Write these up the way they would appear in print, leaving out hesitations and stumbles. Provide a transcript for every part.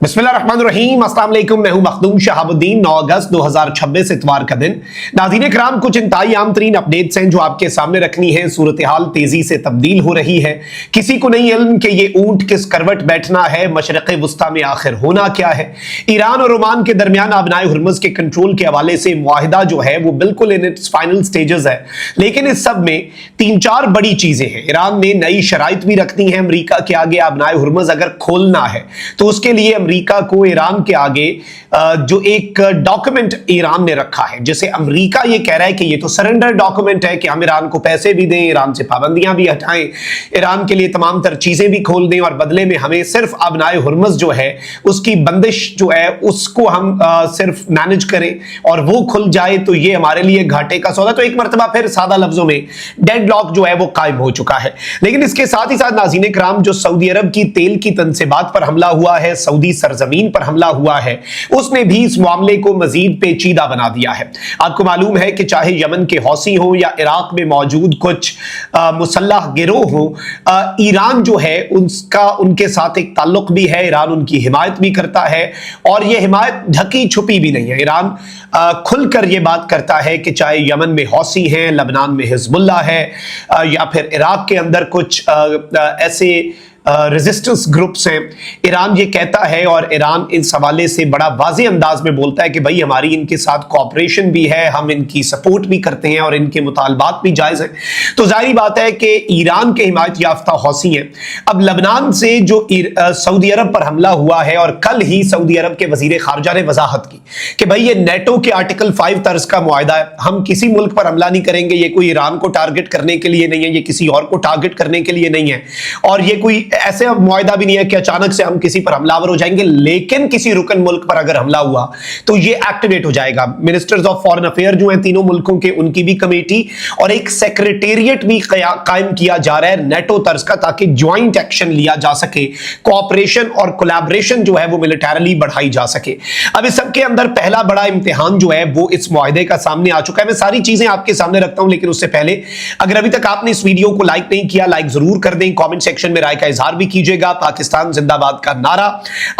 बिस्मिल्लाहिर्रहमानिर्रहीम, अस्सलाम वालेकुम। मैं हूं मखदूम शहाबुद्दीन। 9 अगस्त 2026 इतवार का दिन। नाज़रीन कराम, कुछ इंतहाई आम तरीन अपडेट्स हैं जो आपके सामने रखनी है। सूरत हाल तेजी से तब्दील हो रही है। किसी को नहीं इल्म कि ये ऊंट किस करवट बैठना है, मशरक़ वुस्ता में आखिर होना क्या है। ईरान और ओमान के दरमियान आबनाए हुर्मुज़ के कंट्रोल के हवाले से मुआहिदा जो है वो बिल्कुल इन इट्स फाइनल स्टेजेस है, लेकिन इस सब में 3-4 बड़ी चीजें हैं। ईरान ने नई शराइत भी रखनी है अमरीका के आगे। आबनाए हुर्मुज़ अगर खोलना है तो उसके लिए अमरीका को ईरान के आगे जो एक डॉक्यूमेंट ईरान ने रखा है, जिसे अमरीका ये कह रहा है कि ये तो सरेंडर डॉक्यूमेंट है कि हम ईरान को पैसे भी दें, ईरान से पाबंदियां भी हटाएं, ईरान के लिए तमाम तर चीजें भी खोल दें और बदले में हमें सिर्फ आबनाए हुर्मुज़ जो है उसकी बंदिश जो है उसको हम सिर्फ मैनेज करें और वो खुल जाए तो ये हमारे लिए घाटे का सौदा। तो एक मरतबा फिर सादा लफ्जों में डेडलॉक जो है वो कायम हो चुका है। लेकिन इसके साथ ही साथ नाज़रीन इकराम, जो सऊदी अरब की तेल की तनसीबात पर हमला हुआ है, सऊदी सरजमीन पर हमला हुआ है, उसने भी इस मामले को मजीद पेचीदा बना दिया है। आपको मालूम है कि चाहे यमन के हौसी हो या इराक में मौजूद कुछ मुसल्लह गिरोह हो, ईरान जो है उसका उनके साथ एक ताल्लुक भी है। ईरान उनकी हिमायत भी करता है और यह हिमायत ढकी छुपी भी नहीं है। ईरान खुलकर यह बात करता है कि चाहे यमन में हौसी हैं, लबनान में हिजबुल्लाह है या फिर इराक के अंदर कुछ ऐसे रेजिस्टेंस ग्रुप्स हैं, ईरान ये कहता है और ईरान इस हवाले से बड़ा वाज़ेह अंदाज में बोलता है कि भाई हमारी इनके साथ कोऑपरेशन भी है, हम इनकी सपोर्ट भी करते हैं और इनके मुतालबात भी जायज़ हैं। तो जाहिर बात है कि ईरान के हिमायत याफ्ता हौसी हैं। अब लबनान से जो सऊदी अरब पर हमला हुआ है, और कल ही सऊदी अरब के वज़ीर ख़ारजा ने वजाहत की कि भाई ये नेटो के आर्टिकल 5 तर्ज का मुआहदा है, हम किसी मुल्क पर हमला नहीं करेंगे, ये कोई ईरान को टारगेट करने के लिए नहीं है, ये किसी और को टारगेट करने के लिए नहीं है, और ये कोई ऐसे मुआहिदा भी नहीं है कि अचानक से हम किसी पर हमलावर हो जाएंगे। लेकिन किसी रुकन मुल्क पर अगर हमला हुआ तो ये एक्टिवेट हो जाएगा। मिनिस्टर्स ऑफ फॉरेन अफेयर जो हैं तीनों मुल्कों के, उनकी भी कमेटी और एक सेक्रेटेरिएट भी कायम किया जा रहा है नेटो तर्ज का, ताकि ज्वाइंट एक्शन लिया जा सके, कोऑपरेशन और कोलैबोरेशन जो है वो मिलिटरीली बढ़ाई जा सके। अब इस सब के अंदर पहला बड़ा इम्तिहान जो है वो इस मुआहिदे का सामने आ चुका है। मैं सारी चीजें आपके सामने रखता हूं, लेकिन उससे पहले अगर अभी तक आपने इस वीडियो को लाइक नहीं किया, लाइक जरूर कर दें। कमेंट सेक्शन में राय का इजहार भी कीजिएगा। पाकिस्तान जिंदाबाद का नारा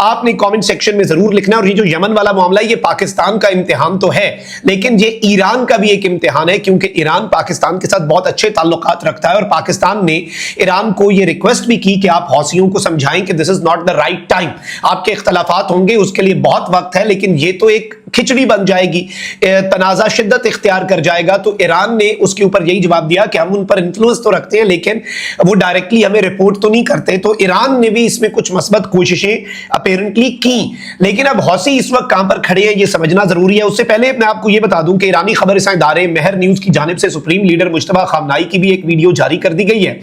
आपने कमेंट सेक्शन में जरूर लिखना है। और ये जो यमन वाला मामला है, ये पाकिस्तान का इम्तिहान तो है, लेकिन ये ईरान का भी एक इम्तिहान है, क्योंकि ईरान पाकिस्तान के साथ बहुत अच्छे ताल्लुकात रखता है और पाकिस्तान ने ईरान को ये रिक्वेस्ट भी की कि आप हौसियों को समझाएं कि this is not the right time. आपके इख्तलाफात होंगे, उसके लिए बहुत वक्त है, लेकिन ये तो एक खिचड़ी बन जाएगी, तनाज़ा शिद्दत इख्तियार कर जाएगा। तो ईरान ने उसके ऊपर यही जवाब दिया कि हम उन पर इन्फ्लुएंस तो रखते हैं, लेकिन वो डायरेक्टली हमें रिपोर्ट तो नहीं करते। तो ईरान ने भी इसमें कुछ मस्बत कोशिशें अपेरेंटली की, लेकिन अब हौसी इस वक्त कहां पर खड़े हैं ये समझना जरूरी है। उससे पहले मैं आपको ये बता दूं कि ईरानी खबर रसां इदारे महर न्यूज की जानिब से सुप्रीम लीडर मुश्तबा खामनाई की भी एक वीडियो जारी कर दी गई है,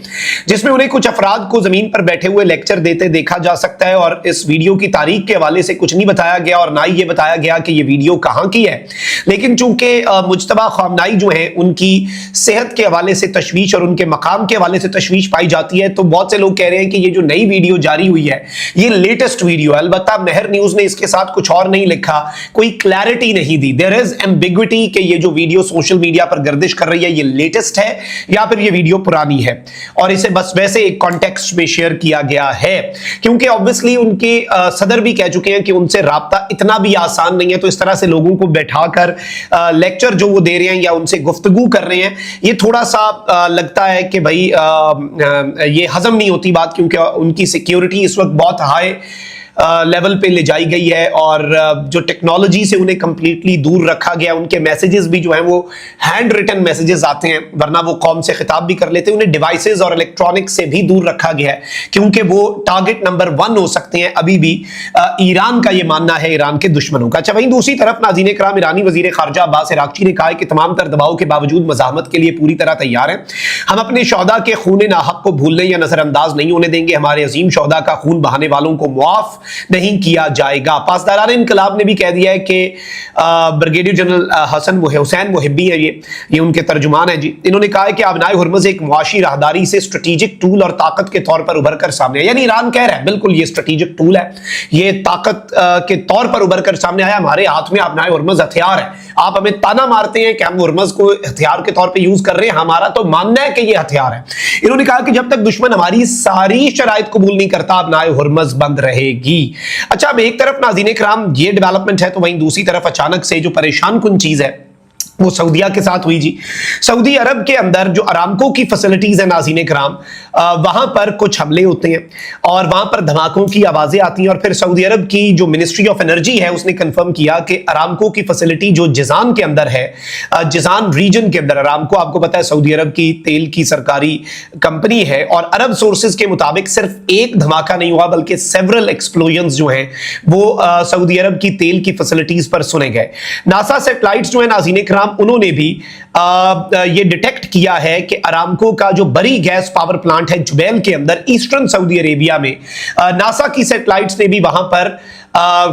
जिसमें उन्हें कुछ अफराद को जमीन पर बैठे हुए लेक्चर देते देखा जा सकता है। और इस वीडियो की तारीख के हवाले से कुछ नहीं बताया गया और ना ही ये बताया गया कि ये वीडियो कहां की है। लेकिन चूंकि मुश्तबा खामनाई जो है उनकी सेहत के हवाले से तशवीश और उनके मकाम के हवाले से तशवीश पाई जाती है, तो बहुत से लोग कह रहे हैं कि ये जो नई वीडियो जारी हुई है ये लेटेस्ट वीडियो है। अलबत्ता महर न्यूज ने इसके साथ कुछ और नहीं लिखा, कोई क्लैरिटी नहीं दी। देयर इज एम्बिग्विटी कि ये जो वीडियो सोशल मीडिया पर गर्दिश कर रही है ये लेटेस्ट है या फिर ये वीडियो पुरानी है, और इसे बस वैसे एक कॉन्टेक्स्ट में शेयर किया गया है, क्योंकि ऑब्वियसली उनके सदर भी कह चुके हैं कि उनसे राब्ता इतना भी आसान नहीं है। तो इस तरह से लोगों को बैठाकर लेक्चर जो वो दे रहे हैं या उनसे गुफ्तगू कर रहे हैं, ये थोड़ा सा लगता है कि भाई ये हजम नहीं होती बात, क्योंकि उनकी सिक्योरिटी इस वक्त बहुत हाई लेवल पे ले जाई गई है और जो टेक्नोलॉजी से उन्हें कंप्लीटली दूर रखा गया। उनके मैसेजेस भी जो हैं वो हैंड रिटन मैसेजेस आते हैं, वरना वो कौम से खिताब भी कर लेते हैं। उन्हें डिवाइसेस और इलेक्ट्रॉनिक्स से भी दूर रखा गया है, क्योंकि वो टारगेट नंबर 1 हो सकते हैं अभी भी, ईरान का ये मानना है, ईरान के दुश्मनों का। अच्छा, वहीं दूसरी तरफ नाज़रीन इकराम, ईरानी वज़ीर ख़ारजा अब्बास अराग़ची ने कहा है कि तमाम तर दबाव के बावजूद मज़ाहमत के लिए पूरी तरह तैयार हैं। हम अपने शौदा के खून नाहक को भूलने या नजरअंदाज नहीं होने देंगे। हमारे अजीम शौदा का खून बहाने वालों को मुआफ नहीं किया जाएगा। पासदारान इनकलाब ने भी कह दिया है कि ब्रिगेडियर जनरल हुसैन मुहिब्बी है, ये उनके तर्जुमान है जी। इन्होंने कहा है कि आबनाए हुर्मुज़ एक मुआशी राहदारी से स्ट्रेटेजिक टूल और ताकत के तौर पर उभर कर सामने, यानी ईरान कह रहा है बिल्कुल ये स्ट्रेटेजिक टूल है, ये ताकत के तौर पर उभर कर सामने आया। हमारे हाथ में आबनाए हुर्मुज़ हथियार है। आप हमें ताना मारते हैं कि हम हुर्मुज़ को हथियार के तौर पर यूज कर रहे हैं, हमारा तो मानना है कि ये हथियार है। इन्होंने कहा कि जब तक दुश्मन हमारी सारी शराइत कबूल नहीं करता, आबनाए हुर्मुज़ बंद रहेगी। अच्छा, अब एक तरफ नाज़रीन इकराम ये डेवलपमेंट है, तो वहीं दूसरी तरफ अचानक से जो परेशान कुन चीज है वो सऊदीया के साथ हुई जी। सऊदी अरब के अंदर जो अरामको की फैसिलिटीज है नाज़रीन इकराम, वहां पर कुछ हमले होते हैं और वहां पर धमाकों की आवाजें आती हैं, और फिर सऊदी अरब की जो मिनिस्ट्री ऑफ एनर्जी है उसने कंफर्म किया कि अरामको की फैसिलिटी जो जिजान के अंदर है, जिजान रीजन के अंदर, अरामको आपको पता है सऊदी अरब की तेल की सरकारी कंपनी है, और अरब सोर्सेज के मुताबिक सिर्फ एक धमाका नहीं हुआ बल्कि सेवरल एक्सप्लोजन्स जो हैं वो सऊदी अरब की तेल की फैसिलिटीज पर सुने गए। नासा सैटेलाइट्स जो है नाज़रीन इकराम, उन्होंने भी ये डिटेक्ट किया है कि अरामको का जो बड़ी गैस पावर प्लांट है जुबैल के अंदर ईस्टर्न सऊदी अरेबिया में, नासा की सैटेलाइट्स ने भी वहां पर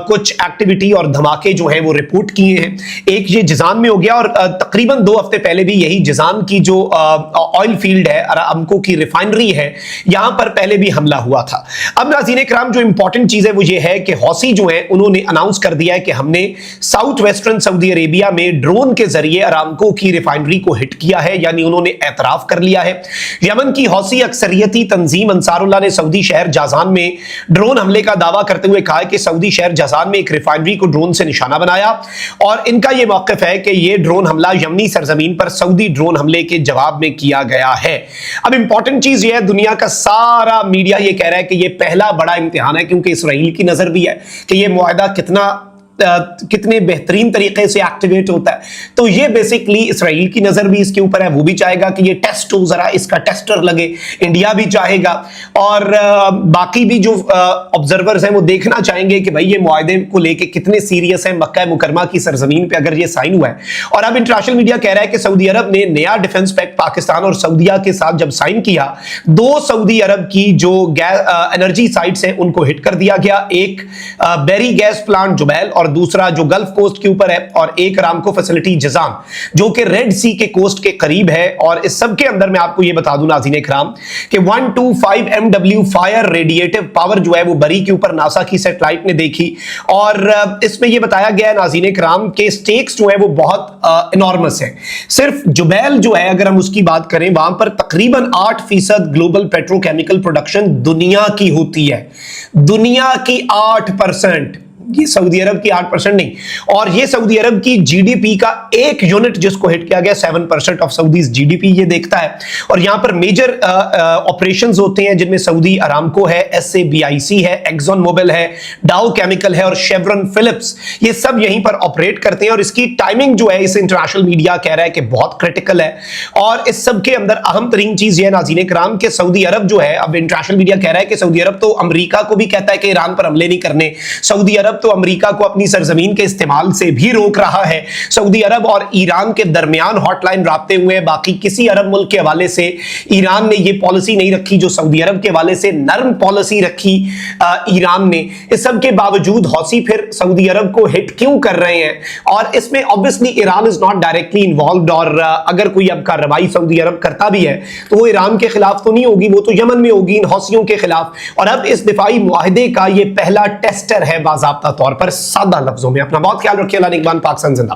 कुछ एक्टिविटी और धमाके जो हैं वो रिपोर्ट किए हैं। एक ये जिजान में हो गया, और तकरीबन 2 हफ्ते पहले भी यही जिजान की जो ऑयल फील्ड है, अरामको की रिफाइनरी है, यहां पर पहले भी हमला हुआ था। अब नाज़रीन इकराम जो इंपॉर्टेंट चीज है वो ये है कि हौसी जो है उन्होंने अनाउंस कर दिया है कि हमने साउथ वेस्टर्न सऊदी अरेबिया में ड्रोन के जरिए अरामको की रिफाइनरी को हिट किया है, यानी उन्होंने एतराफ कर लिया है। यमन की हौसी अक्सरियती तंजीम अंसारुल्लाह ने सऊदी शहर जाजान में ड्रोन हमले का दावा करते हुए कहा है कि सऊदी शहर जाजान में एक रिफाइनरी को ड्रोन से निशाना बनाया, और इनका यह मौक़िफ़ है कि यह ड्रोन हमला यमनी सरजमीन पर सऊदी ड्रोन हमले के जवाब में किया गया है। अब इंपॉर्टेंट चीज यह है, दुनिया का सारा मीडिया यह कह रहा है कि यह पहला बड़ा इम्तिहान है, क्योंकि इसराइल की नजर भी है कि यह मुआहदा कितने बेहतरीन तरीके से एक्टिवेट होता है। तो ये बेसिकली इसराइल की नजर भी इसके ऊपर है, वो भी चाहेगा कि ये टेस्ट हो, जरा इसका टेस्टर लगे, इंडिया भी चाहेगा, और बाकी भी जो ऑब्जर्वर्स हैं वो देखना चाहेंगे कि भाई ये मुआहदे को लेके कितने सीरियस है मक्का मुकरमा की सरजमीन पे अगर ये साइन हुआ है। और अब इंटरनेशनल मीडिया कह रहा है कि सऊदी अरब ने नया डिफेंस पैक्ट पाकिस्तान और सऊदीया के साथ जब साइन किया, 2 सऊदी अरब की जो एनर्जी साइट्स हैं उनको हिट कर दिया गया, एक बेरी गैस प्लांट जुबैल और दूसरा जो गल्फ कोस्ट के ऊपर है, और एक अरामको फैसिलिटी जिजान जो कि रेड सी के कोस्ट के करीब है। और इस सब के अंदर मैं आपको यह बता दूं नाज़रीन इकराम कि 125 MW फायर रेडिएटिव पावर जो है वो बरी के ऊपर नासा की सैटेलाइट ने देखी, और इसमें यह बताया गया है नाज़रीन इकराम के स्टेक्स जो है वो बहुत इनॉर्मस है। सिर्फ जुबैल जो है अगर हम उसकी बात करें, वहां पर तकरीबन 8% ग्लोबल पेट्रोकेमिकल प्रोडक्शन दुनिया की होती है, दुनिया की 8%, ये सऊदी अरब की 8% नहीं। और ये सऊदी अरब की जीडीपी का एक यूनिट जिसको हिट किया गया 7% ऑफ सऊदीज जीडीपी ये देखता है। और यहां पर मेजर ऑपरेशंस होते हैं जिनमें सऊदी अरामको है, SABIC है, एक्सॉन मोबिल है, डाउ केमिकल है और शेवरन फिलिप्स, ये सब यहीं पर ऑपरेट करते हैं। और इसकी टाइमिंग जो है इसे इंटरनेशनल मीडिया कह रहा है कि बहुत क्रिटिकल है। और इस सब के अंदर अहम तरीन चीज ये नाज़रीन इकराम के सऊदी अरब जो है, अब इंटरनेशनल मीडिया कह रहा है कि सऊदी अरब तो अमेरिका को भी कहता है कि ईरान पर हमले नहीं करने, सऊदी अरब तो अमेरिका को अपनी सरजमीन के इस्तेमाल से भी रोक रहा है। सऊदी अरब और ईरान के दरमियान हॉटलाइन राब्ते हुए, बाकी किसी अरब मुल्क के हवाले से ईरान ने यह पॉलिसी नहीं रखी जो सऊदी अरब के हवाले से नरम पॉलिसी रखी ईरान ने। इस सब के बावजूद हौसी फिर सऊदी अरब को हिट क्यों कर रहे हैं? और इसमें obviously Iran is not directly involved, और अगर कोई अब कार्रवाई सऊदी अरब करता भी है तो वो ईरान के खिलाफ तो नहीं होगी, वो तो यमन में होगी इन हौसियों के खिलाफ। और अब इस दिफाई मुआहदे का ये पहला टेस्टर है बाज़ाब्ता तौर पर। सादा लफ्जों में अपना बहुत ख्याल रखिए। अल्लाह निगहबान, पाकिस्तान जिंदाबाद।